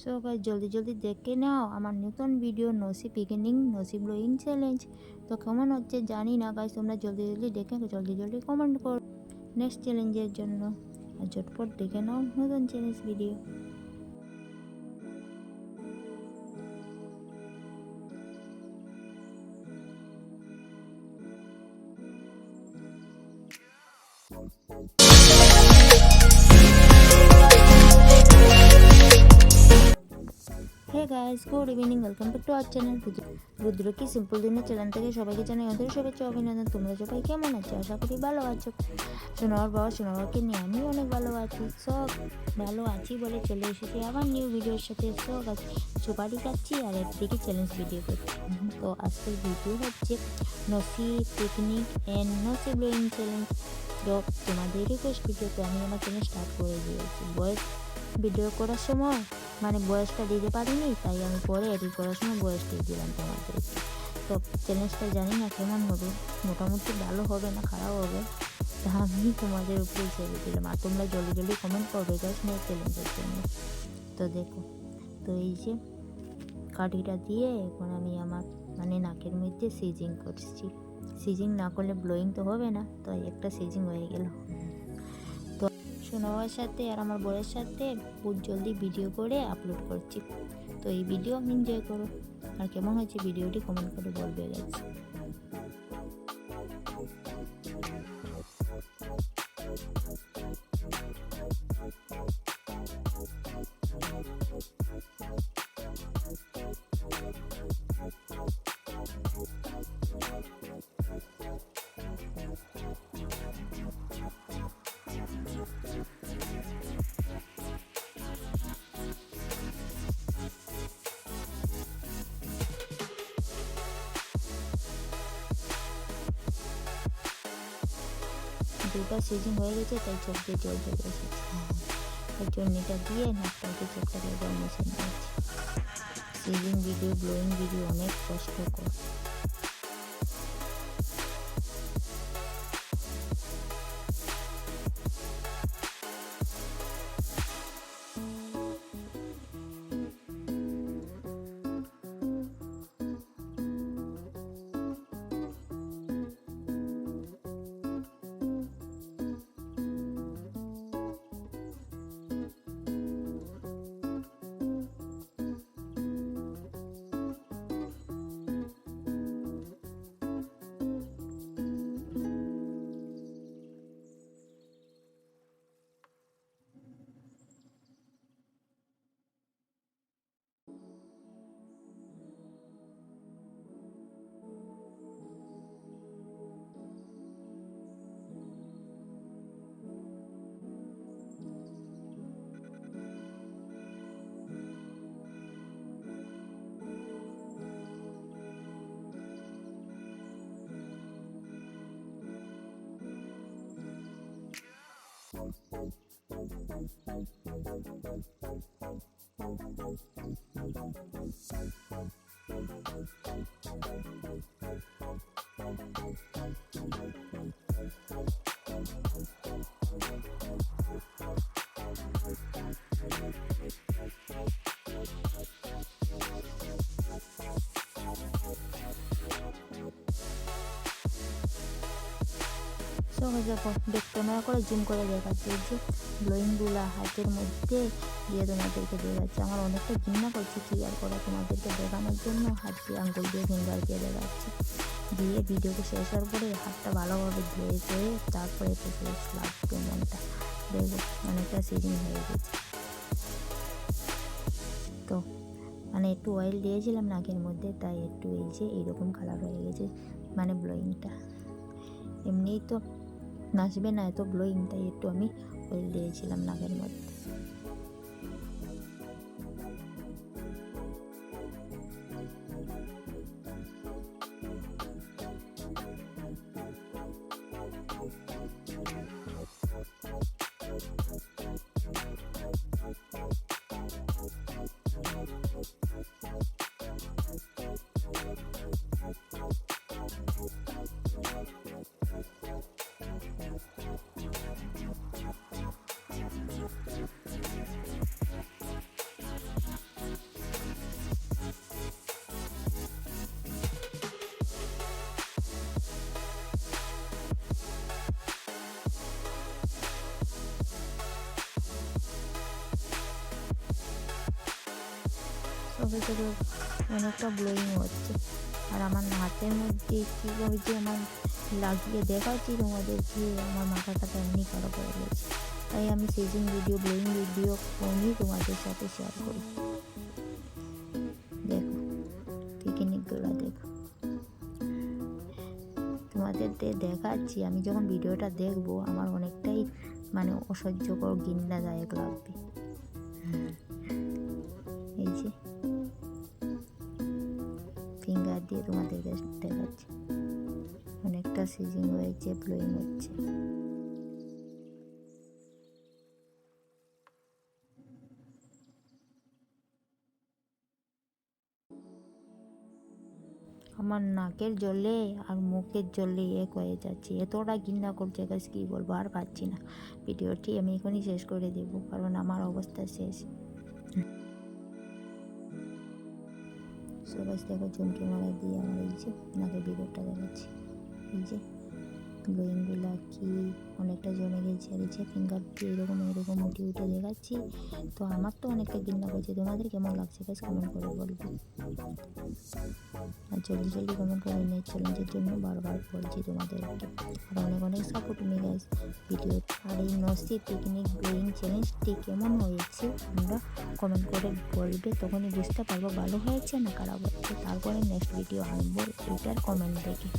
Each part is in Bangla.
সো গাইস জলদি জলদি দেখে নাও আমার নতুন ভিডিও নসি বিগিনিং নসি ব্লোয়িং চ্যালেঞ্জ। তো কেমন হচ্ছে জানি না গাইস, তোমরা জলদি জলদি দেখে জলদি জলদি কমেন্ট করো নেক্সট চ্যালেঞ্জের জন্য। আর ঝটপট দেখে নাও নতুন challenge video. Hey guys, good evening, welcome back to our channel Rudra কি সিম্পল দিনের চ্যানেল থেকে সবাইকে জানাই আন্তরিক শুভেচ্ছা অভিনন্দন। তোমরা সবাই কেমন আছো? আশা করি ভালো আছো। সোনার বাবা সোনাবাকে নিয়ে আমি অনেক ভালো আছি। সব ভালো আছি বলে চলে এসেছি আবার নিউ ভিডিওর সাথে। সব সুপারি খাচ্ছি আর একদিকে চ্যালেঞ্জ ভিডিও করছি। তো আজকের ভিডিও হচ্ছে নসি পিকনিক অ্যান্ড নসি ব্লোয়িং চ্যালেঞ্জ। তো তোমাদের রিকোয়েস্ট ভিডিওতে আমি আমার চ্যানেল স্টার্ট করে দিয়েছি। ভয়েস ভিডিও করার সময় মানে বয়সটা দিতে পারিনি, তাই আমি পরে এডিট করার সময় বয়সটা দিলাম তোমাদের। তো চ্যালেঞ্জটা জানি না কেমন হবে, মোটামুটি ভালো হবে না খারাপ হবে, তা আমি তোমাদের উপরে ছেড়ে দিলাম। আর তোমরা জলদি জলদি কমেন্ট করবে গাইস আমার চ্যালেঞ্জের জন্য। তো দেখো, তো এই যে কাঠিটা দিয়ে এখন আমি আমার মানে নাকের মধ্যে সিজিং করছি। সিজিং না করলে ব্লোয়িং তো হবে না, তো একটা সিজিং হয়ে গেল। সোনাবার সাথে আর আমার বরের সাথে খুব জলদি ভিডিও করে আপলোড করছি। তো এই ভিডিও এনজয় করো, আর কেমন হয়েছে ভিডিওটি কমেন্ট করে বলবে গাইস। দুবার সিজিং হয়ে গেছে, তাই চোখ দিয়ে জল চলে এসেছে। তাই জন্যটা দিয়ে নাকটাকে চোখটাকে এবার মুছে নিয়েছি। সিজিং ভিডিও ব্লোয়িং ভিডিও অনেক কষ্টকর। সহজ দেখো, ক্যামেরা করে জুম করে দেখাচ্ছে যে ব্লোয়িংগুলো হাতের মধ্যে দিয়ে তোমাদেরকে দেখাচ্ছে। আমার অনেকটা ঘৃণা করছি ক্লিয়ার করা তোমাদেরকে দেখানোর জন্য। হাত দিয়ে আঙ্গুল দিয়ে ফিঙ্গার দিয়ে দেখাচ্ছি। দিয়ে ভিডিওকে শেষ হওয়ার পরে হাতটা ভালোভাবে ধুয়ে তারপরে একটু ফ্রেশ লাগবে মনটা। দেখো অনেকটা সিজিং হয়ে গেছে। তো মানে একটু অয়েল দিয়েছিলাম নাকের মধ্যে, তাই একটু এই যে এইরকম কালার হয়ে গেছে মানে ব্লোয়িংটা। এমনিই তো নাচবে না এত ব্লোয়িং, তাই একটু আমি অয়েল দিয়েছিলাম নাকের মধ্যে। তবে তবে অনেকটা গ্লোয়িং হচ্ছে। আর আমার হাতের মধ্যে কীভাবে যে আমার লাগিয়ে দেখাচ্ছি তোমাদেরকে, আমার মাথাটা এমনি খারাপ হয়ে গেছে। তাই আমি সেজিং ভিডিও, গ্লোয়িং ভিডিও ফোনই তোমাদের সাথে শেয়ার করি। দেখো টেকনিকগুলো দেখো, তোমাদের দেখাচ্ছি। আমি যখন ভিডিওটা দেখবো আমার অনেকটাই মানে অসহ্যকর ঘৃণাদায়ক লাগবে। এই যে ফিঙ্গার দিয়ে তোমাদেরকে দেখাচ্ছি, অনেকটা সিজিং হয়েছে, ব্লোয়িং হচ্ছে। আমার নাকের জলে আর মুখের জলে এক হয়ে যাচ্ছে, এতটা ঘৃণা করছে গাছ, কী বলবো, আর পাচ্ছি না। ভিডিওটি আমি এখনই শেষ করে দেবো, কারণ আমার অবস্থা শেষ। সবাই দেখো চমকে মারা দিয়ে আমার এই যে নাকের ভিডিওটা দেখাচ্ছি। এই যে গ্লোয়িংগুলো কি অনেকটা জমে গেছে। আর এই যে ফিঙ্গার দিয়ে এরকম উঠে দেখাচ্ছি। তো আমার তো অনেকটা ঘৃণা করছে, তোমাদের কেমন লাগছে গাছ কমেন্ট করে বলবো। আর জলদি জলদি কমেন্ট করে নেক্সট চ্যালেঞ্জের জন্য বারবার বলছি তোমাদেরকে। আর অনেক অনেক সাপোর্ট নিয়ে গাইস ভিডিও। আর এই নসি টেকনিক গ্লোয়িং চ্যালেঞ্জটি কেমন হয়েছে তোমরা কমেন্ট করে বলবে, তখনই বুঝতে পারবো ভালো হয়েছে না খারাপ হয়েছে। তারপরে নেক্সট ভিডিও আনবো এটার কমেন্ট দেখে।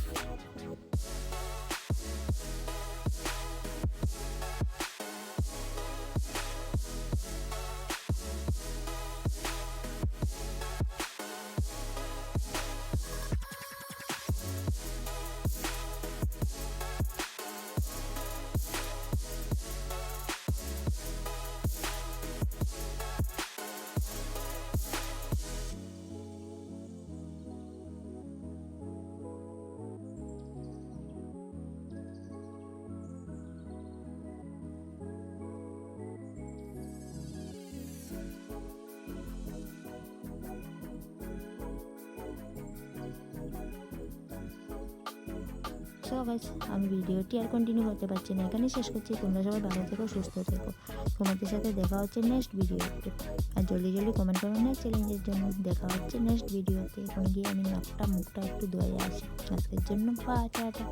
সো গাইস আমি ভিডিওটি আর কন্টিনিউ করতে পারছি না, এখানে শেষ করছি। তোমরা সবাই ভালো থেকো, সুস্থ থেকো। তোমাদের সাথে দেখা হচ্ছে নেক্সট ভিডিওতে। আর জলদি জলদি কমেন্ট করো নেক্সট চ্যালেঞ্জের জন্য। দেখা হচ্ছে নেক্সট ভিডিওতে। এখন গিয়ে আমি মুখটা একটু ধুয়ে আসি। আজকের জন্য বাই, টাটা।